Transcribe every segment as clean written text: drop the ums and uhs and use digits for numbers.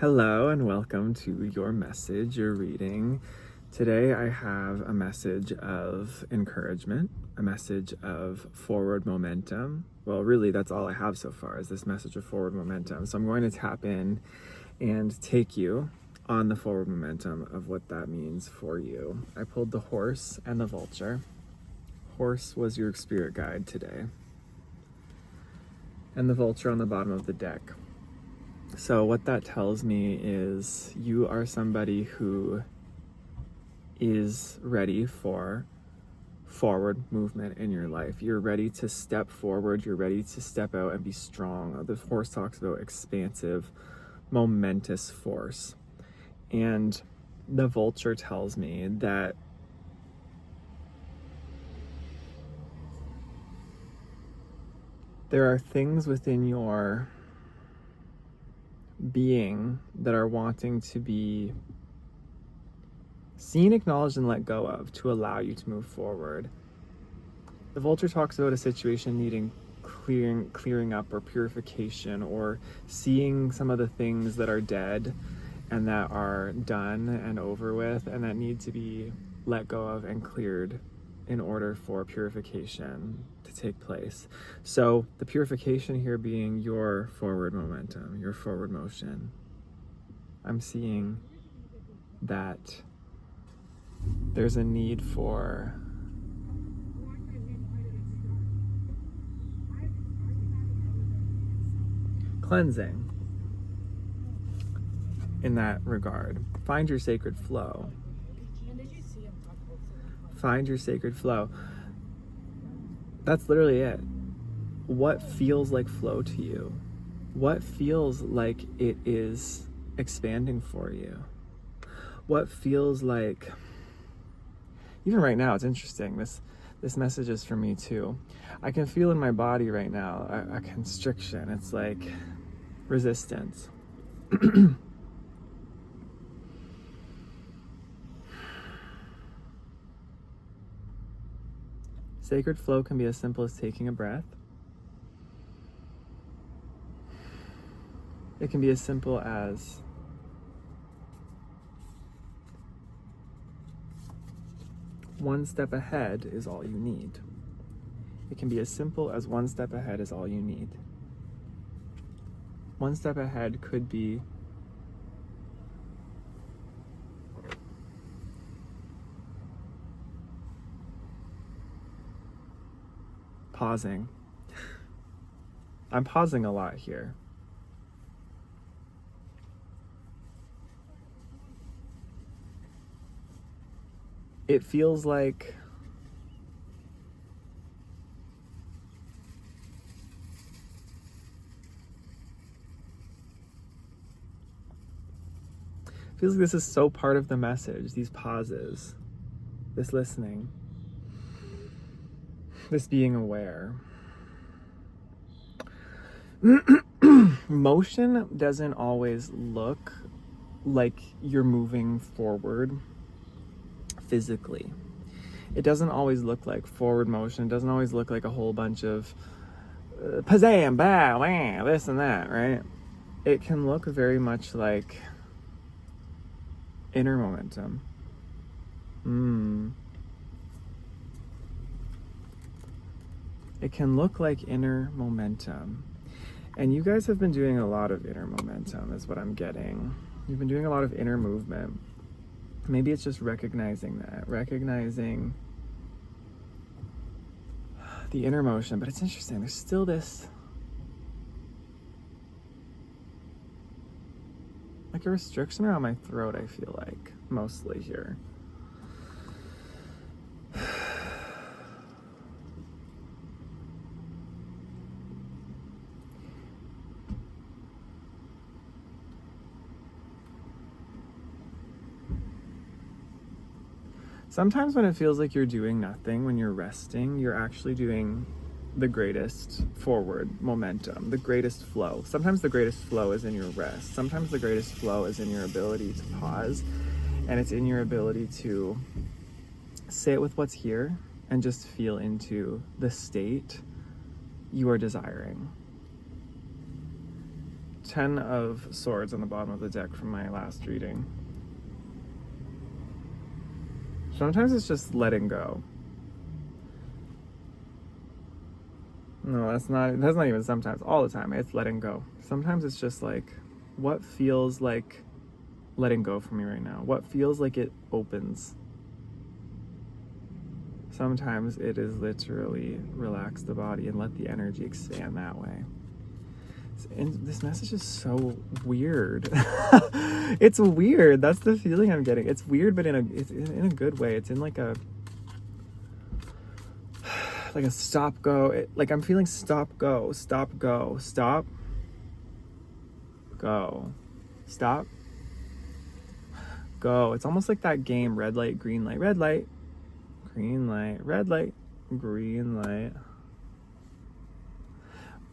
Hello and welcome to your message, your reading. Today I have a message of encouragement, a message of forward momentum. Well, really, that's all I have so far is this message of forward momentum. So I'm going to tap in and take you on the forward momentum of what that means for you. I pulled the horse and the vulture. Horse was your spirit guide today, and the vulture on the bottom of the deck. So what that tells me is you are somebody who is ready for forward movement in your life. You're ready to step forward. You're ready to step out and be strong. The horse talks about expansive, momentous force. And the vulture tells me that there are things within your being that are wanting to be seen, acknowledged, and let go of to allow you to move forward. The vulture talks about a situation needing clearing up or purification, or seeing some of the things that are dead and that are done and over with and that need to be let go of and cleared in order for purification to take place. So the purification here being your forward momentum, your forward motion. I'm seeing that there's a need for cleansing in that regard. Find your sacred flow. Find your sacred flow. That's literally it. What feels like flow to you? What feels like it is expanding for you? What feels like, even right now, it's interesting. This message is for me too. I can feel in my body right now a constriction. It's like resistance. Sacred flow can be as simple as taking a breath. It can be as simple as one step ahead is all you need. It can be as simple as one step ahead is all you need. One step ahead could be pausing. I'm pausing a lot here. It feels like this is so part of the message, these pauses, this listening, this being aware. Motion doesn't always look like you're moving forward physically. It doesn't always look like forward motion. It doesn't always look like a whole bunch of pazam, bow, wah, this and that, right? It can look very much like inner momentum. It can look like inner momentum. And you guys have been doing a lot of inner momentum is what I'm getting. You've been doing a lot of inner movement. Maybe it's just recognizing the inner motion, but it's interesting. There's still this, like a restriction around my throat, I feel like, mostly here. Sometimes when it feels like you're doing nothing, when you're resting, you're actually doing the greatest forward momentum, the greatest flow. Sometimes the greatest flow is in your rest. Sometimes the greatest flow is in your ability to pause, and it's in your ability to sit with what's here and just feel into the state you are desiring. 10 of Swords on the bottom of the deck from my last reading. Sometimes it's just letting go. No, that's not even sometimes. All the time, it's letting go. Sometimes it's just like, what feels like letting go for me right now? What feels like it opens? Sometimes it is literally relax the body and let the energy expand that way. And this message is so weird. It's weird. That's the feeling I'm getting. It's weird, but it's in a good way. It's in like a stop go. Like I'm feeling stop go, stop go, stop go, stop go. It's almost like that game, red light, green light, red light, green light, red light, green light.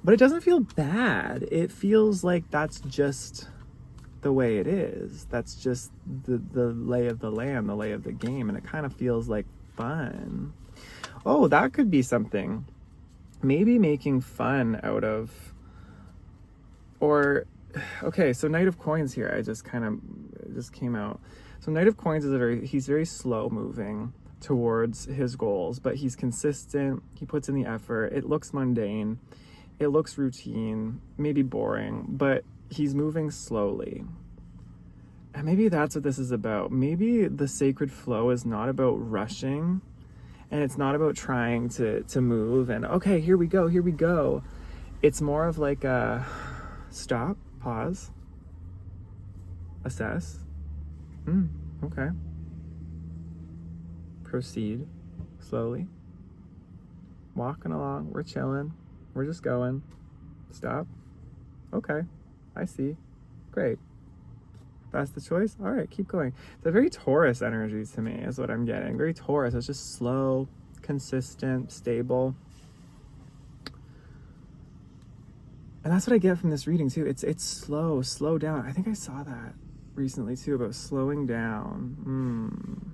But it doesn't feel bad. It feels like that's just the way it is. That's just the lay of the land, the lay of the game. And it kind of feels like fun. Oh, that could be something. Maybe making fun out of, or, okay, so Knight of Coins here, it just came out. So Knight of Coins is he's very slow moving towards his goals, but he's consistent. He puts in the effort. It looks mundane. It looks routine, maybe boring, but he's moving slowly. And maybe that's what this is about. Maybe the sacred flow is not about rushing, and it's not about trying to move and, okay, here we go. It's more of like a stop, pause, assess. Okay. Proceed slowly. Walking along, we're chilling. We're just going. Stop. Okay. I see. Great. That's the choice? All right, keep going. It's a very Taurus energy to me is what I'm getting. Very Taurus. It's just slow, consistent, stable. And that's what I get from this reading too. It's slow down. I think I saw that recently too about slowing down.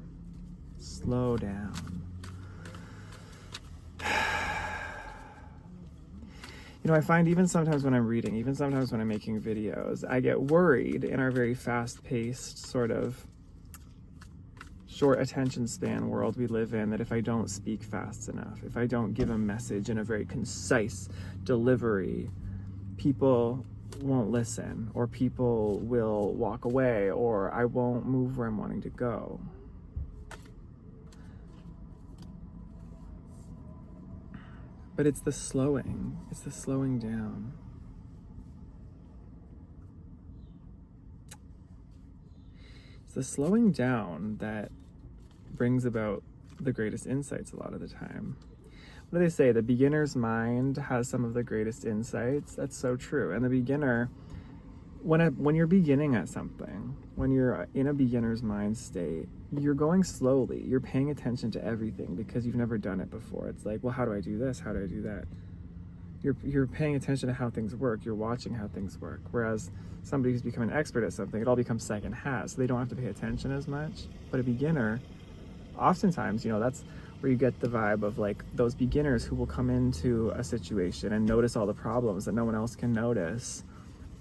Slow down. You know, I find even sometimes when I'm reading, even sometimes when I'm making videos, I get worried in our very fast-paced sort of short attention span world we live in that if I don't speak fast enough, if I don't give a message in a very concise delivery, people won't listen, or people will walk away, or I won't move where I'm wanting to go. But it's the slowing down. It's the slowing down that brings about the greatest insights a lot of the time. What do they say? The beginner's mind has some of the greatest insights. That's so true. And the beginner, when you're beginning at something, when you're in a beginner's mind state, you're going slowly. You're paying attention to everything because you've never done it before. It's like, well, how do I do this? How do I do that? You're paying attention to how things work. You're watching how things work. Whereas somebody who's become an expert at something, it all becomes second hand, so they don't have to pay attention as much. But a beginner, oftentimes, you know, that's where you get the vibe of like those beginners who will come into a situation and notice all the problems that no one else can notice,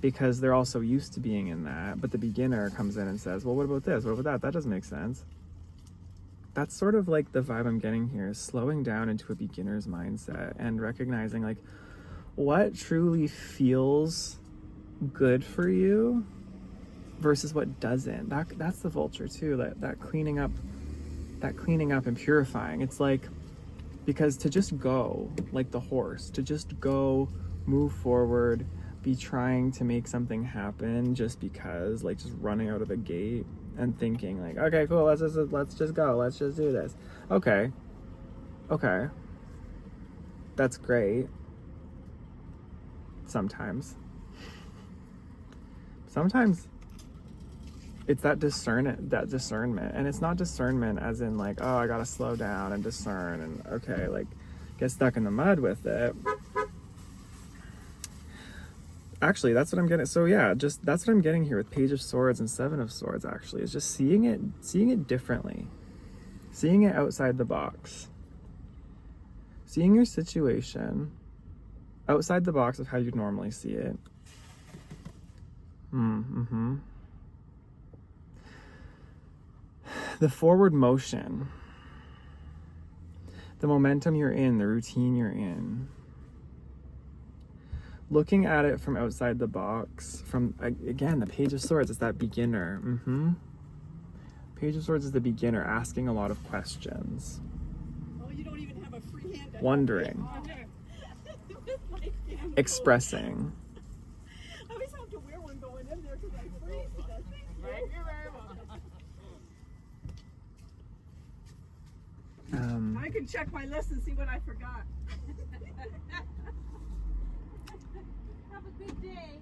because they're all so used to being in that. But the beginner comes in and says, well, what about this? What about that? That doesn't make sense. That's sort of like the vibe I'm getting here, is slowing down into a beginner's mindset and recognizing like what truly feels good for you versus what doesn't. That's the vulture too, that cleaning up and purifying. It's like, because to just go like the horse, to just go, move forward, be trying to make something happen just because, like just running out of the gate and thinking like, okay, cool, let's just go, let's just do this. Okay, that's great. Sometimes it's that discernment, and it's not discernment as in like, oh, I gotta slow down and discern and okay, like get stuck in the mud with it. Actually, that's what I'm getting. So yeah, just that's what I'm getting here with Page of Swords and Seven of Swords. Actually, is just seeing it differently, seeing it outside the box, seeing your situation outside the box of how you'd normally see it, Mm-hmm. The forward motion, the momentum you're in, the routine you're in. Looking at it from outside the box, from, again, the Page of Swords is that beginner. Page of Swords is the beginner, asking a lot of questions. Oh, you don't even have a free hand. Wondering. Expressing. I always have to wear one going in there because I freeze. Thank you very much. I can check my list and see what I forgot. Have a good day.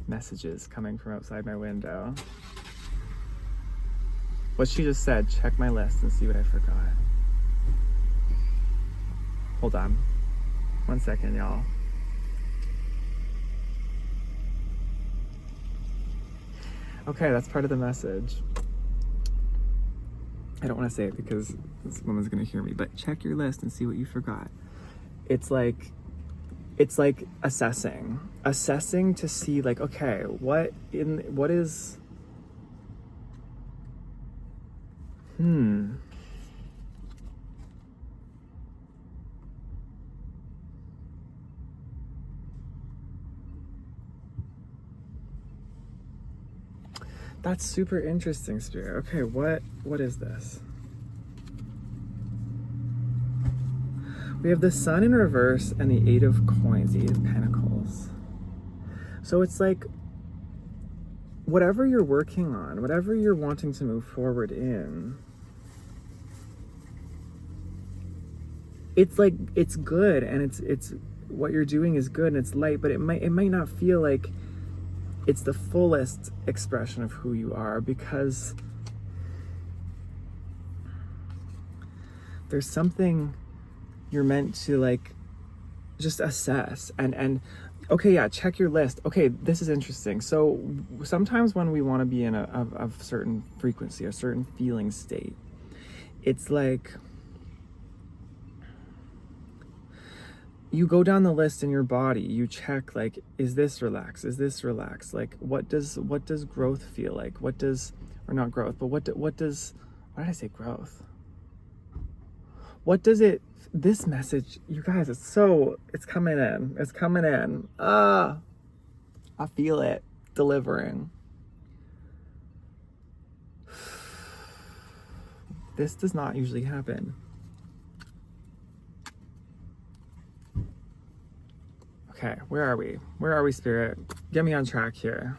Messages coming from outside my window. What she just said, check my list and see what I forgot. Hold on. 1 second, y'all. Okay, that's part of the message. I don't want to say it because this woman's gonna hear me, but check your list and see what you forgot. It's like assessing to see, like, okay, what is That's super interesting, Spirit. Okay, what is this? We have the Sun in reverse and the Eight of Coins, the Eight of Pentacles. So it's like, whatever you're working on, whatever you're wanting to move forward in, it's like, it's good, and it's what you're doing is good and it's light, but it might not feel like it's the fullest expression of who you are, because there's something you're meant to, like, just assess and okay, yeah, check your list. Okay, this is interesting. So sometimes when we want to be in a certain frequency, a certain feeling state, it's like you go down the list in your body, you check, like, is this relaxed? Is this relaxed? Like, what does growth feel like? What does, or not growth, but what does, why did I say growth? What does it, this message, you guys, it's coming in. It's coming in. I feel it delivering. This does not usually happen. Okay, where are we? Where are we, Spirit? Get me on track here.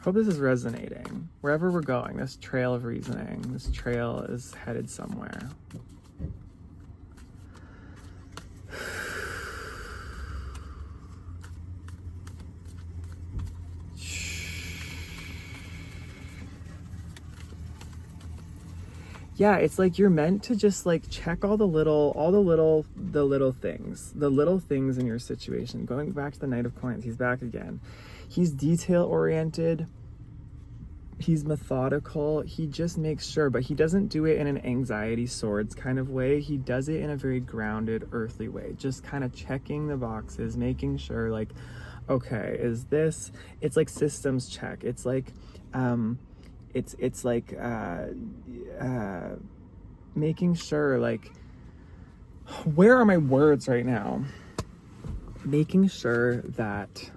Hope this is resonating. Wherever we're going, this trail of reasoning, this trail is headed somewhere. Yeah, it's like you're meant to just, like, check all the little things in your situation. Going back to the Knight of Coins, he's back again. He's detail oriented. He's methodical. He just makes sure, but he doesn't do it in an anxiety swords kind of way. He does it in a very grounded, earthly way. Just kind of checking the boxes, making sure, like, okay, is this, it's like systems check. It's like, it's like making sure, like, where are my words right now? Making sure that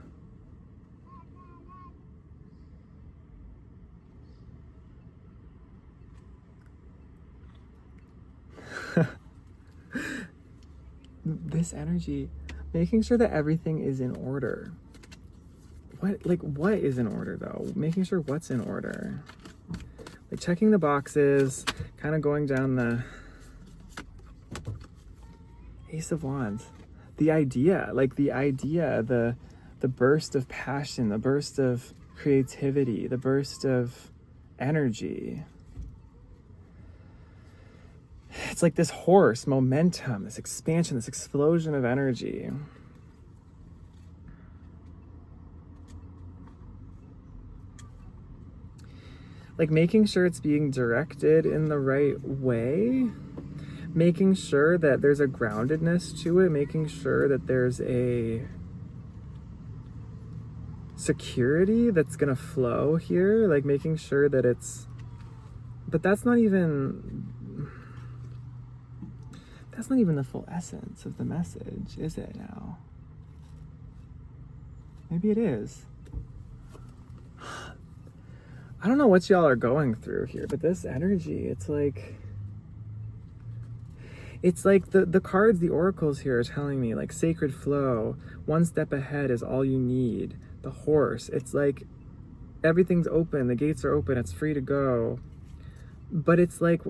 this energy, making sure that everything is in order. What is in order, though? Making sure what's in order. Like, checking the boxes, kind of going down the Ace of Wands. The idea, the burst of passion, the burst of creativity, the burst of energy. It's like this horse, momentum, this expansion, this explosion of energy. Like, making sure it's being directed in the right way, making sure that there's a groundedness to it, making sure that there's a security that's gonna flow here, like making sure that it's, but that's not even the full essence of the message, is it now? Maybe it is. I don't know what y'all are going through here, but this energy, it's like the cards, the oracles here are telling me, like, sacred flow, one step ahead is all you need. The horse, it's like everything's open, the gates are open, it's free to go. But it's like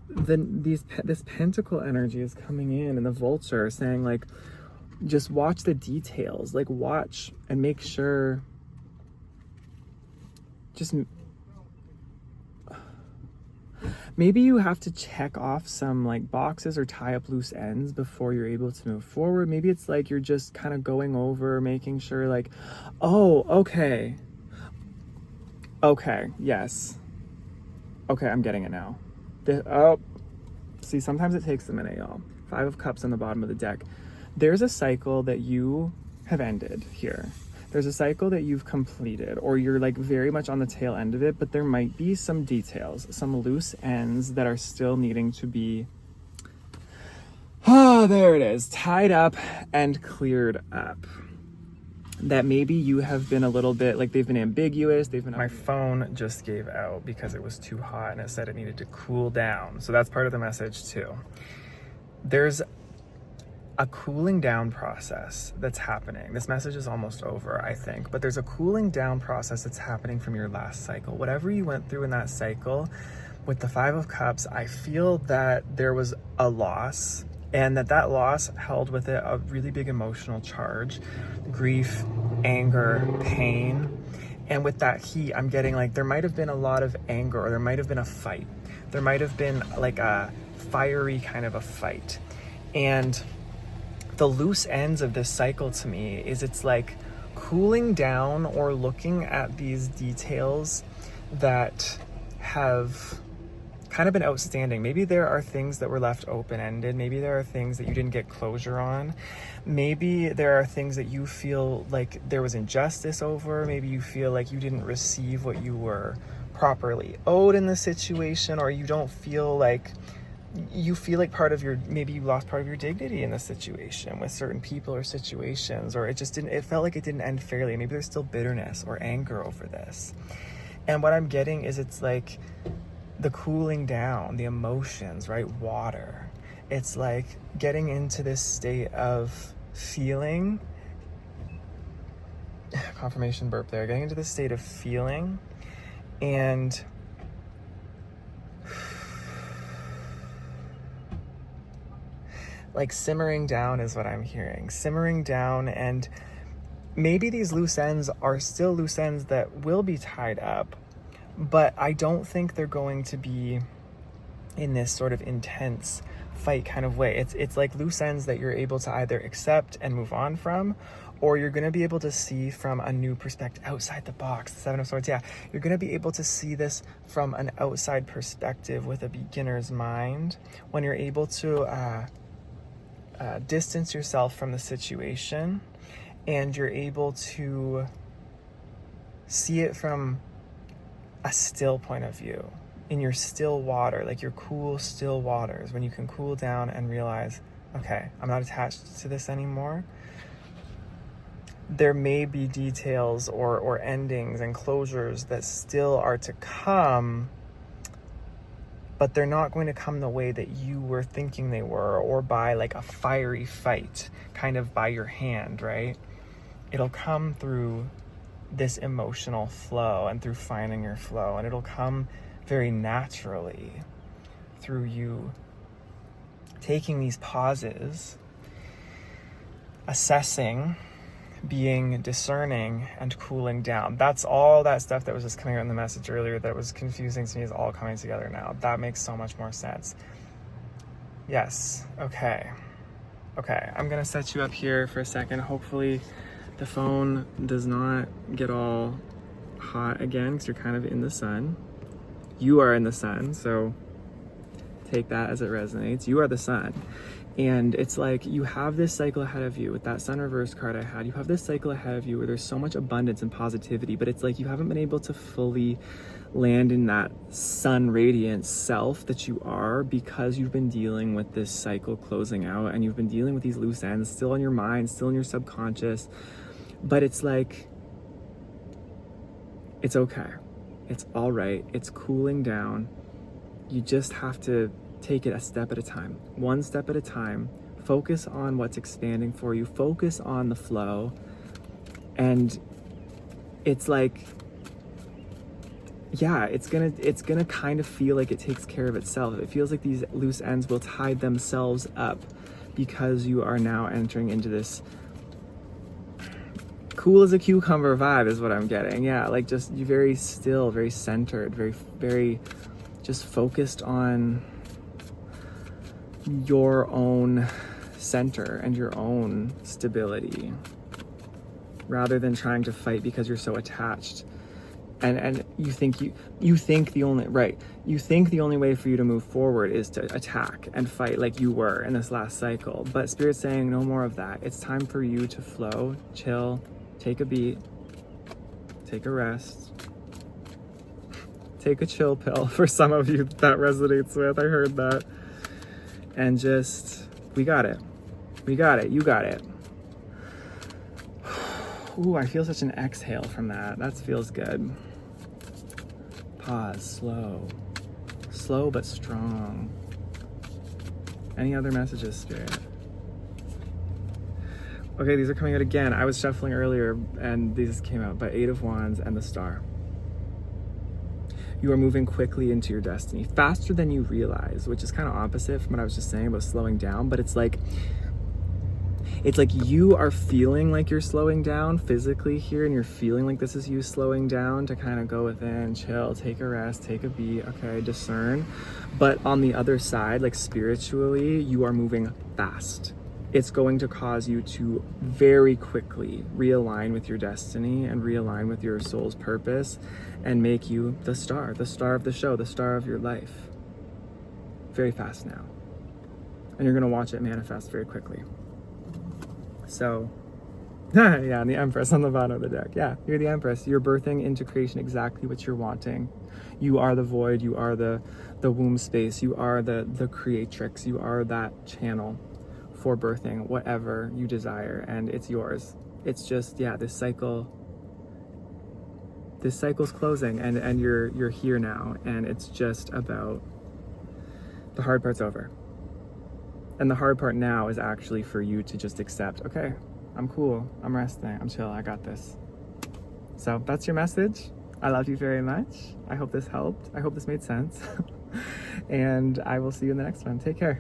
this pentacle energy is coming in, and the vulture saying, like, just watch the details, like watch and make sure, just maybe you have to check off some like boxes or tie up loose ends before you're able to move forward. Maybe it's like you're just kind of going over, making sure, like, oh, okay, yes, okay, I'm getting it now. See, sometimes it takes a minute, y'all. 5 of Cups on the bottom of the deck. There's a cycle that you have ended here. There's a cycle that you've completed, or you're like very much on the tail end of it, but there might be some details, some loose ends that are still needing to be, there it is, tied up and cleared up. That maybe you have been a little bit, like, they've been ambiguous, My phone just gave out because it was too hot and it said it needed to cool down. So that's part of the message too. There's a cooling down process that's happening. This message is almost over, I think, but there's a cooling down process that's happening from your last cycle. Whatever you went through in that cycle, with the 5 of Cups, I feel that there was a loss, and that loss held with it a really big emotional charge, grief, anger, pain. And with that heat, I'm getting like there might have been a lot of anger, or there might have been a fight. There might have been like a fiery kind of a fight. And the loose ends of this cycle to me is it's like cooling down or looking at these details that have kind of been outstanding. Maybe there are things that were left open-ended. Maybe there are things that you didn't get closure on. Maybe there are things that you feel like there was injustice over. Maybe you feel like you didn't receive what you were properly owed in the situation, or you don't feel like, you feel like maybe you lost part of your dignity in the situation with certain people or situations, or it felt like it didn't end fairly. Maybe there's still bitterness or anger over this. And what I'm getting is it's like the cooling down, the emotions, right? Water. It's like getting into this state of feeling, confirmation burp there, getting into this state of feeling and like simmering down is what I'm hearing. Simmering down, and maybe these loose ends are still loose ends that will be tied up, but I don't think they're going to be in this sort of intense fight kind of way. It's like loose ends that you're able to either accept and move on from, or you're going to be able to see from a new perspective outside the box. The 7 of Swords, yeah. You're going to be able to see this from an outside perspective with a beginner's mind when you're able to distance yourself from the situation, and you're able to see it from a still point of view, in your still water, like your cool still waters, when you can cool down and realize, okay, I'm not attached to this anymore. There may be details or endings and closures that still are to come, but they're not going to come the way that you were thinking they were, or by like a fiery fight, kind of by your hand, right? It'll come through this emotional flow and through finding your flow, and it'll come very naturally through you taking these pauses, assessing, being discerning, and cooling down. That's all that stuff that was just coming out in the message earlier that was confusing to me is all coming together now. That makes so much more sense. Yes. Okay, I'm gonna set you up here for a second. Hopefully the phone does not get all hot again, because you're kind of in the sun. You are in the sun, so take that as it resonates. You are the sun. And it's like you have this cycle ahead of you with that Sun reverse card I had. You have this cycle ahead of you where there's so much abundance and positivity, but it's like you haven't been able to fully land in that sun radiant self that you are because you've been dealing with this cycle closing out, and you've been dealing with these loose ends still on your mind, still in your subconscious. But it's like, it's okay. It's all right. It's cooling down. You just have to take it a step at a time, one step at a time. Focus on what's expanding for you. Focus on the flow. And it's like, yeah, it's gonna kind of feel like it takes care of itself. It feels like these loose ends will tie themselves up because you are now entering into this cool as a cucumber vibe is what I'm getting. Yeah, like just you very still, very centered, very just focused on your own center and your own stability rather than trying to fight because you're so attached. And you think the only way for you to move forward is to attack and fight like you were in this last cycle. But Spirit's saying no more of that. It's time for you to flow, chill, take a beat, take a rest, take a chill pill for some of you that resonates with. I heard that. And just, we got it. You got it. Ooh, I feel such an exhale from that. That feels good. Pause, slow but strong. Any other messages, Spirit? Okay, these are coming out again. I was shuffling earlier and these came out, but 8 of Wands and the Star. You are moving quickly into your destiny, faster than you realize, which is kind of opposite from what I was just saying about slowing down, but it's like you are feeling like you're slowing down physically here, and you're feeling like this is you slowing down to kind of go within, chill, take a rest, take a beat, okay, discern. But on the other side, like spiritually, you are moving fast. It's going to cause you to very quickly realign with your destiny and realign with your soul's purpose and make you the star of the show, the star of your life. Very fast now. And you're gonna watch it manifest very quickly. So, yeah, and the Empress on the bottom of the deck. Yeah, you're the Empress. You're birthing into creation exactly what you're wanting. You are the void. You are the womb space. You are the creatrix. You are that channel for birthing whatever you desire, and it's yours. It's just, yeah, this cycle's closing, and you're here now, and it's just about, the hard part's over. And the hard part now is actually for you to just accept, okay, I'm cool, I'm resting, I'm chill, I got this. So that's your message. I love you very much. I hope this helped. I hope this made sense. And I will see you in the next one. Take care.